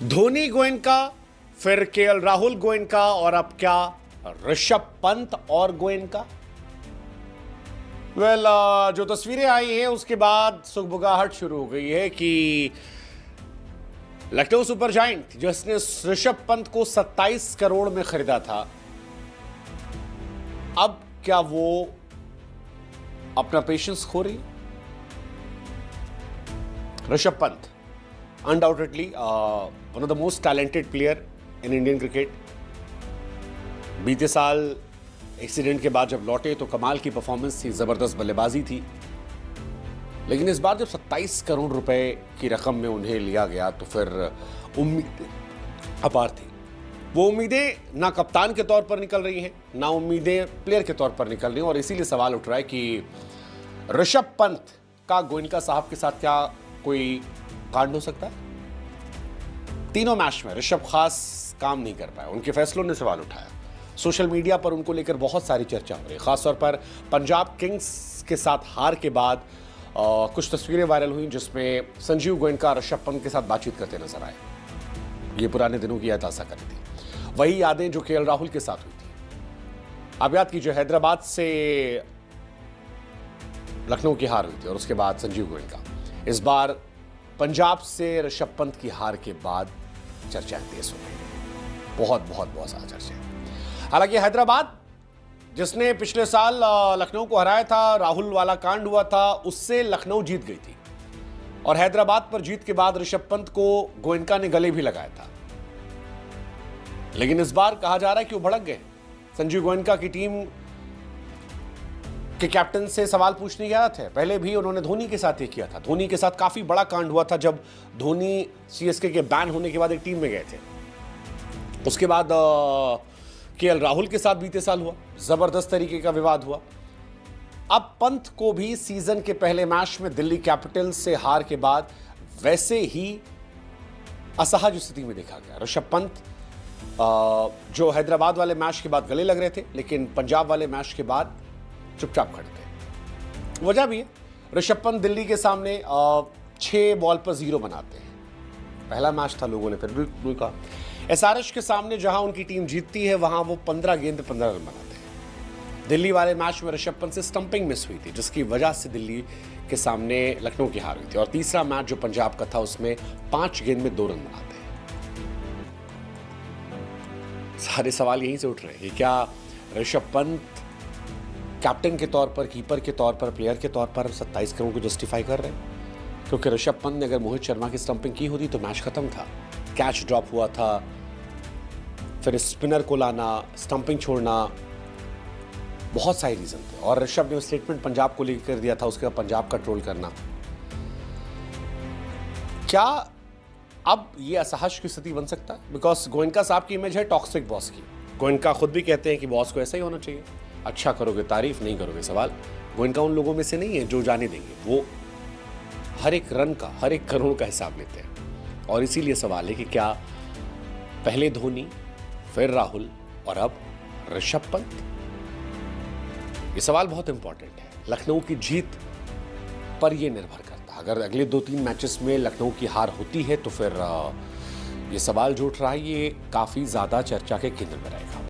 धोनी गोयनका, फिर केएल राहुल गोयनका और अब क्या ऋषभ पंत और गोयनका। जो तस्वीरें आई हैं उसके बाद सुगबुगाहट शुरू हो गई है कि लखनऊ सुपर जायंट जिसने ऋषभ पंत को 27 करोड़ में खरीदा था, अब क्या वो अपना पेशेंस खो रही है। Rishabh Pant undoubtedly one of the most talented player in Indian cricket. बीते साल एक्सीडेंट के बाद जब लौटे तो कमाल की परफॉर्मेंस थी, जबरदस्त बल्लेबाजी थी, लेकिन इस बार जब 27 करोड़ रुपए की रकम में उन्हें लिया गया तो फिर उम्मीदें अपार थी। वो उम्मीदें ना कप्तान के तौर पर निकल रही हैं, ना उम्मीदें प्लेयर के तौर पर निकल रही हैं, और इसीलिए सवाल उठ रहा है कि ऋषभ पंत का गोयनका साहब के साथ क्या कोई कांड हो सकता है। तीनों मैच में ऋषभ खास काम नहीं कर पाए, उनके फैसलों ने सवाल उठाया। सोशल मीडिया पर उनको लेकर बहुत सारी चर्चा हो रही है, खासतौर पर पंजाब किंग्स के साथ हार के बाद कुछ तस्वीरें वायरल हुई जिसमें संजीव गोयनका ऋषभ पंत के साथ बातचीत करते नजर आए। ये पुराने दिनों की याद ताज़ा करी थी, वही यादें जो केएल राहुल के साथ हुई थी। आप याद कीजिए, हैदराबाद से लखनऊ की हार हुई थी और उसके बाद संजीव गोयनका। इस बार पंजाब से ऋषभ पंत की हार के बाद चर्चाएं तेज हो गई, बहुत सारा चर्चा। हालांकि हैदराबाद जिसने पिछले साल लखनऊ को हराया था, राहुल वाला कांड हुआ था, उससे लखनऊ जीत गई थी, और हैदराबाद पर जीत के बाद ऋषभ पंत को गोयनका ने गले भी लगाया था। लेकिन इस बार कहा जा रहा है कि वो भड़क गए। संजीव गोयनका की टीम के कैप्टन से सवाल पूछने गया थे, पहले भी उन्होंने धोनी के साथ ये किया था। धोनी के साथ काफी बड़ा कांड हुआ था जब धोनी सीएसके के बैन होने के बाद एक टीम में गए थे। उसके बाद केएल राहुल के साथ बीते साल हुआ, जबरदस्त तरीके का विवाद हुआ। अब पंत को भी सीजन के पहले मैच में दिल्ली कैपिटल्स से हार के बाद वैसे ही असहज स्थिति में देखा गया। ऋषभ पंत जो हैदराबाद वाले मैच के बाद गले लग रहे थे, लेकिन पंजाब वाले मैच के बाद चुपचाप खड़े थे। वजह भी है, ऋषभ पंत दिल्ली के सामने 6 बॉल पर 0 बनाते हैं। पहला मैच था, लोगों ने फिर भी कहा। एसआरएच के सामने जहां उनकी टीम जीतती है वहां वो 15 गेंद पे 15 रन बनाते हैं। दिल्ली वाले मैच में ऋषभ पंत से स्टंपिंग मिस हुई थी, जिसकी वजह से दिल्ली के सामने लखनऊ की हार हुई थी। और तीसरा मैच जो पंजाब का था उसमें 5 गेंद में 2 रन बनाते हैं। सारे सवाल यहीं से उठ रहे हैं कि क्या ऋषभ पंत कैप्टन के तौर पर, कीपर के तौर पर, प्लेयर के तौर पर 27 करोड़ को जस्टिफाई कर रहे हैं। क्योंकि ऋषभ पंत ने अगर मोहित शर्मा की स्टंपिंग की होती तो मैच खत्म था। कैच ड्रॉप हुआ था, फिर स्पिनर को लाना, स्टंपिंग छोड़ना, बहुत सारे रीजन थे। और ऋषभ ने स्टेटमेंट पंजाब को लेकर दिया था, उसके बाद पंजाब का ट्रोल करना। क्या अब ये असहज की स्थिति बन सकता है? बिकॉज गोयनका साहब की इमेज है टॉक्सिक बॉस की। गोयनका खुद भी कहते हैं कि बॉस को ऐसा ही होना चाहिए, अच्छा करोगे तारीफ, नहीं करोगे सवाल। गोयनका उन लोगों में से नहीं है जो जाने देंगे, वो हर एक रन का, हर एक करोड़ का हिसाब लेते हैं। और इसीलिए सवाल है कि क्या पहले धोनी, फिर राहुल और अब ऋषभ पंत? ये सवाल बहुत इंपॉर्टेंट है। लखनऊ की जीत पर यह निर्भर करता है। अगर अगले 2-3 मैचेस में लखनऊ की हार होती है तो फिर ये सवाल जो उठ रहा है ये काफी ज्यादा चर्चा के केंद्र में रहेगा।